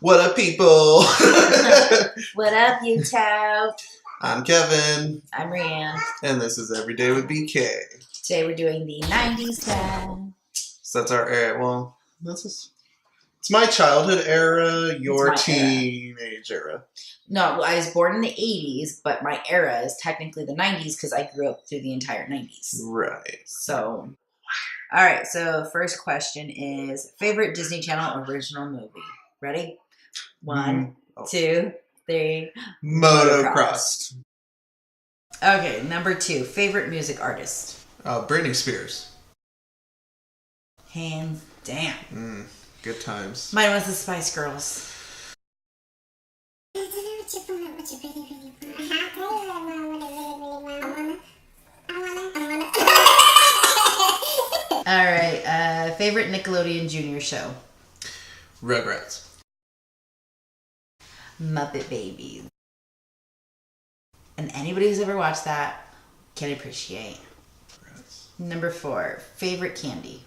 What up, people? What up, you tout? I'm Kevin. I'm Rianne. And this is Everyday with BK. Today we're doing the 90's tag. So that's our era. Well, it's my childhood era, your teenage era. No, I was born in the 80s, but my era is technically the 90s because I grew up through the entire 90s. Right. So, all right. So, first question is favorite Disney Channel original movie. Ready? 1, 2, 3. Motocross. Okay, number 2. Favorite music artist. Britney Spears. Hands down. Good times. Mine was the Spice Girls. All right. Favorite Nickelodeon Junior show. Rugrats. Muppet Babies. And anybody who's ever watched that can appreciate. Rugrats. Number 4. Favorite candy.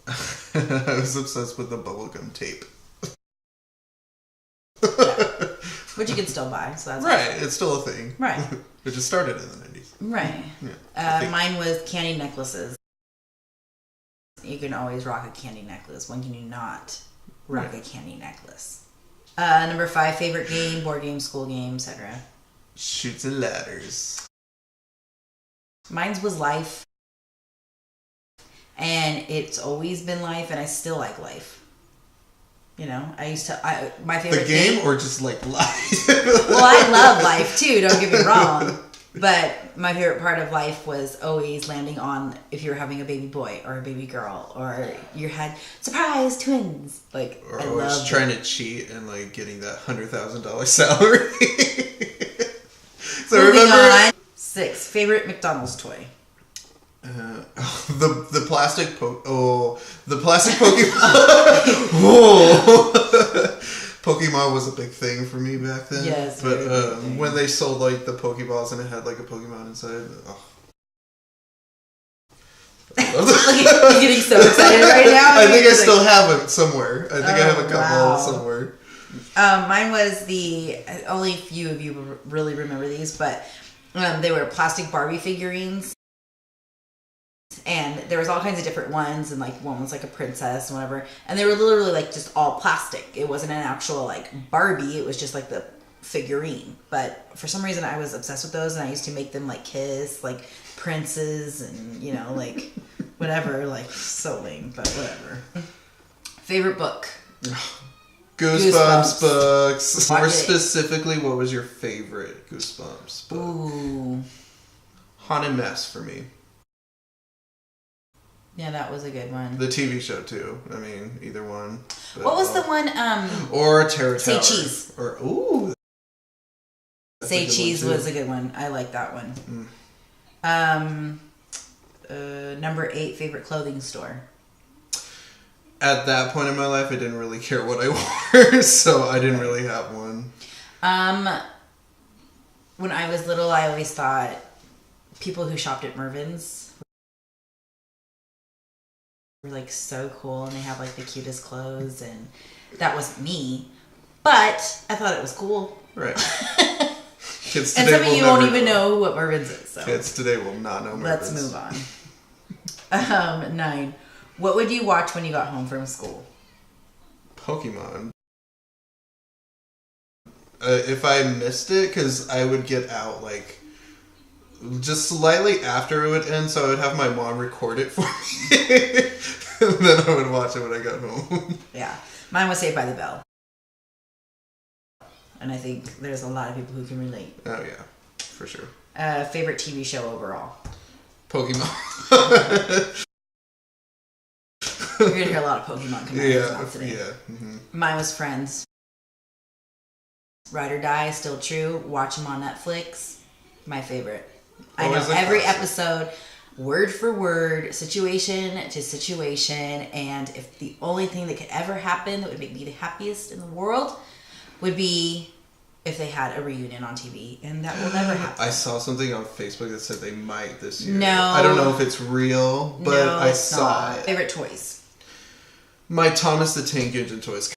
I was obsessed with the bubblegum tape. Yeah. Which you can still buy, so that's right. It's still a thing. Right. It just started in the 90s. Right. Yeah, mine was candy necklaces. You can always rock a candy necklace. When can you not rock a candy necklace? Number 5, favorite game, board game, school game, etc. Shoots and ladders. Mine's was Life. And it's always been Life, and I still like Life. You know, my favorite the game or just like Life? Well, I love Life too, don't get me wrong. But my favorite part of Life was always landing on if you were having a baby boy or a baby girl or you had surprise twins. Like, or I always trying to cheat and like getting that $100,000 salary. So moving remember on. 6, favorite McDonald's toy. The plastic the plastic Pokemon. Pokemon was a big thing for me back then. Yes, but when they sold like the Pokeballs and it had like a Pokemon inside, You're getting so excited right now. I think I still have it somewhere. I think I have a couple somewhere. Mine was only a few of you really remember these, but they were plastic Barbie figurines. And there was all kinds of different ones, and like one was like a princess and whatever. And they were literally like just all plastic. It wasn't an actual like Barbie. It was just like the figurine. But for some reason, I was obsessed with those, and I used to make them like kiss like princes and like whatever. Like so lame, but whatever. Favorite book. Goosebumps books. More specifically, what was your favorite Goosebumps book? Ooh. Haunted Mess for me. Yeah, that was a good one. The TV show too. I mean, either one. But, what was the one? Or Terror Say Tower. Cheese. Or Say Cheese was a good one. I like that one. Number 8, favorite clothing store. At that point in my life, I didn't really care what I wore, so I didn't really have one. When I was little, I always thought people who shopped at Mervyn's were like so cool, and they have like the cutest clothes, and that wasn't me, but I thought it was cool. Right. Kids today and some of you won't even know what Mervyn's is. So. Kids today will not know Mervyn's. Let's move on. 9. What would you watch when you got home from school? Pokemon. If I missed it, because I would get out like just slightly after it would end, so I would have my mom record it for me. And then I would watch it when I got home. Yeah. Mine was Saved by the Bell. And I think there's a lot of people who can relate. Oh, yeah. For sure. Favorite TV show overall? Pokemon. You're going to hear a lot of Pokemon come out today. Yeah. Mm-hmm. Mine was Friends. Ride or Die, still true. Watch them on Netflix. My favorite. I know every episode, word for word, situation to situation, and if the only thing that could ever happen that would make me the happiest in the world would be if they had a reunion on TV, and that will never happen. I saw something on Facebook that said they might this year. No. I don't know if it's real, but I saw it. Favorite toys? My Thomas the Tank Engine toys.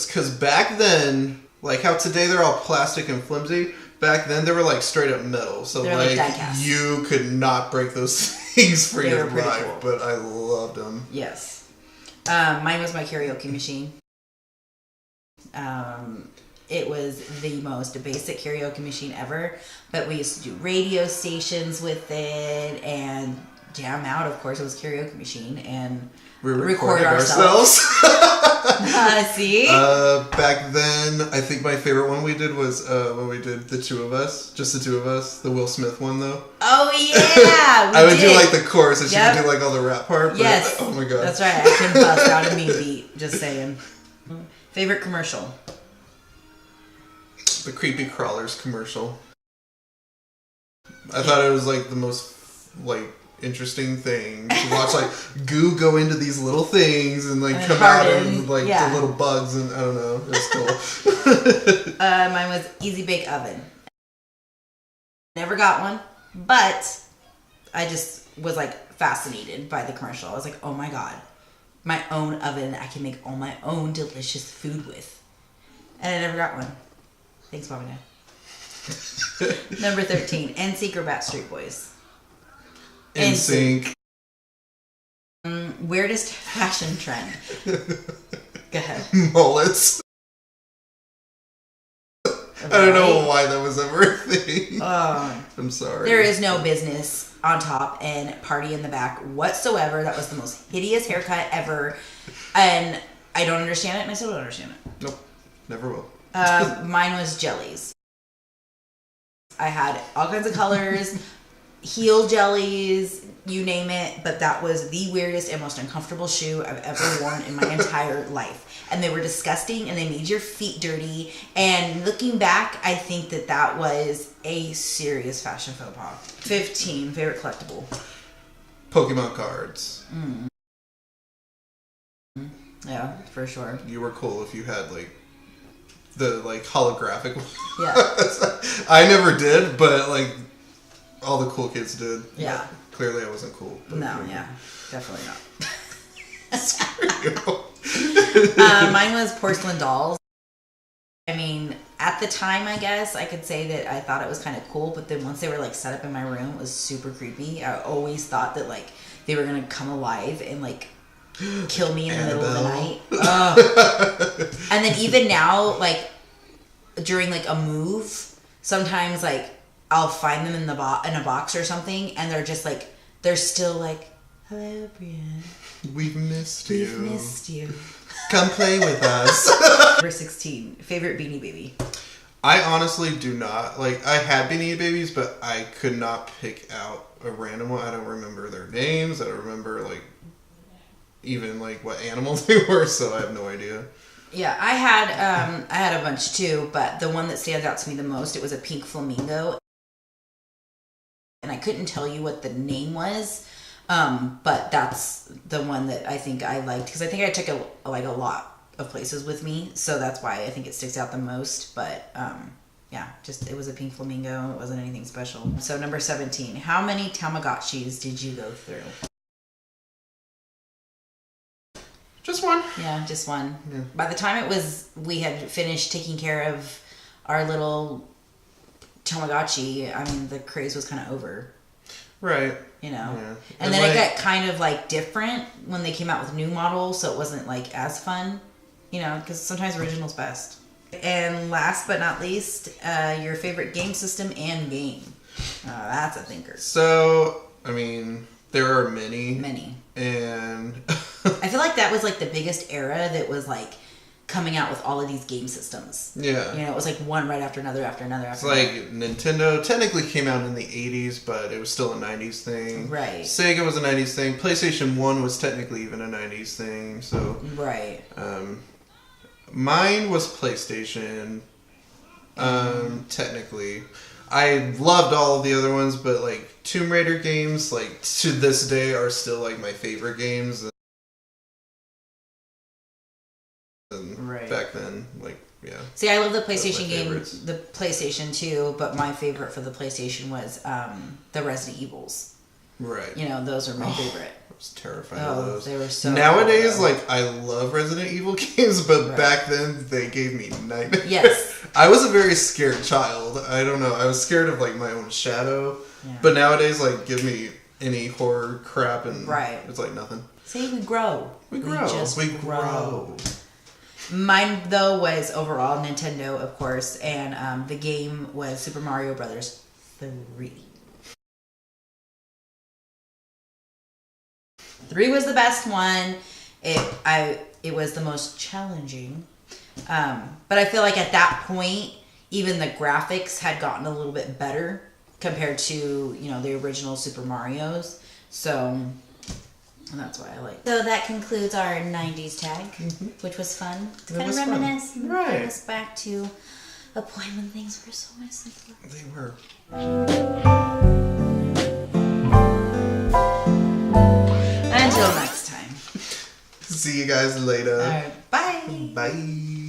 Because back then, like how today they're all plastic and flimsy, back then they were like straight up metal. So like you could not break those things for your life. Cool. But I loved them. Yes. Mine was my karaoke machine. It was the most basic karaoke machine ever, but we used to do radio stations with it and jam out. Of course, it was a karaoke machine, and we recorded ourselves. See? Back then, I think my favorite one we did was when we did the two of us, just the two of us, the Will Smith one though. Oh yeah, I would do like the chorus, and she would do like all the rap part. But yes. Oh my god. That's right. I can bust out a mean beat. Just saying. Favorite commercial. The Creepy Crawlers commercial. I thought it was like the most like interesting thing to watch, like goo go into these little things and like come out and like the little bugs, and I don't know, it was cool. Mine was Easy Bake Oven. Never got one, but I just was like fascinated by the commercial. I was like, oh my god, my own oven I can make all my own delicious food with, and I never got one. Thanks, Mom and Dad. Number 13, NSYNC or Backstreet Boys? NSYNC. Weirdest fashion trend? Go ahead. Mullets. Right. I don't know why that was ever a thing. I'm sorry. There is no business on top and party in the back whatsoever. That was the most hideous haircut ever. And I don't understand it, and I still don't understand it. Nope. Never will. Mine was jellies. I had all kinds of colors, heel jellies, you name it, but that was the weirdest and most uncomfortable shoe I've ever worn in my entire life. And they were disgusting, and they made your feet dirty. And looking back, I think that was a serious fashion faux pas. 15, favorite collectible. Pokemon cards. Yeah, for sure. You were cool if you had like the like holographic one. Yeah. I never did, but like all the cool kids did. Yeah. Clearly I wasn't cool. No, yeah. Definitely not. Screw you. Mine was porcelain dolls. I mean, at the time, I guess, I could say that I thought it was kind of cool, but then once they were like set up in my room, it was super creepy. I always thought that like they were going to come alive and like kill me in the middle of the night. And then even now, like during like a move, sometimes like I'll find them in the in a box or something, and they're just like they're still like, hello, Brienne. We've missed you. We've missed you. Come play with us. Number 16, favorite Beanie Baby. I honestly do not like. I had Beanie Babies, but I could not pick out a random one. I don't remember their names. I don't remember like even like what animals they were, so I have no idea. Yeah, I had a bunch too, but the one that stands out to me the most, it was a pink flamingo, and I couldn't tell you what the name was, but that's the one that I think I liked because I think I took a lot of places with me, so that's why I think it sticks out the most. But yeah, just it was a pink flamingo. It wasn't anything special. So number 17, how many Tamagotchis did you go through? Just one. Yeah, just one. Yeah. By the time we had finished taking care of our little Tamagotchi, I mean, the craze was kind of over. Right. You know? Yeah. And then it got kind of like different when they came out with new models, so it wasn't like as fun, you know, because sometimes original's best. And last but not least, your favorite game system and game. That's a thinker. So, I mean, there are many. Many. And I feel like that was like the biggest era that was like coming out with all of these game systems. Yeah. You know, it was like one right after another after another after It's another. like Nintendo technically came out in the 80s, but it was still a 90s thing. Right. Sega was a 90s thing. PlayStation 1 was technically even a 90s thing, so... Right. Mine was PlayStation, technically. I loved all of the other ones, but like Tomb Raider games, like to this day, are still like my favorite games. And right. Back then, like, yeah. See, I love the PlayStation games, the PlayStation 2, but my favorite for the PlayStation was the Resident Evils. Right. You know, those are my favorite. I was terrified of those. They were so Nowadays, cool, like, I love Resident Evil games, but back then they gave me nightmares. Yes. I was a very scared child. I don't know. I was scared of, like, my own shadow. Yeah. But nowadays, like, give me any horror crap and it's like nothing. See, we grow. We grow. Mine, though, was overall Nintendo, of course, and the game was Super Mario Brothers 3. 3 was the best one. It was the most challenging. But I feel like at that point, even the graphics had gotten a little bit better compared to, you know, the original Super Mario's. So that's why I like it. So that concludes our 90s tag, which was fun. To kind of reminisce and bring us back to a point when things were so much simpler. They were. Until next time. See you guys later. All right, bye. Bye.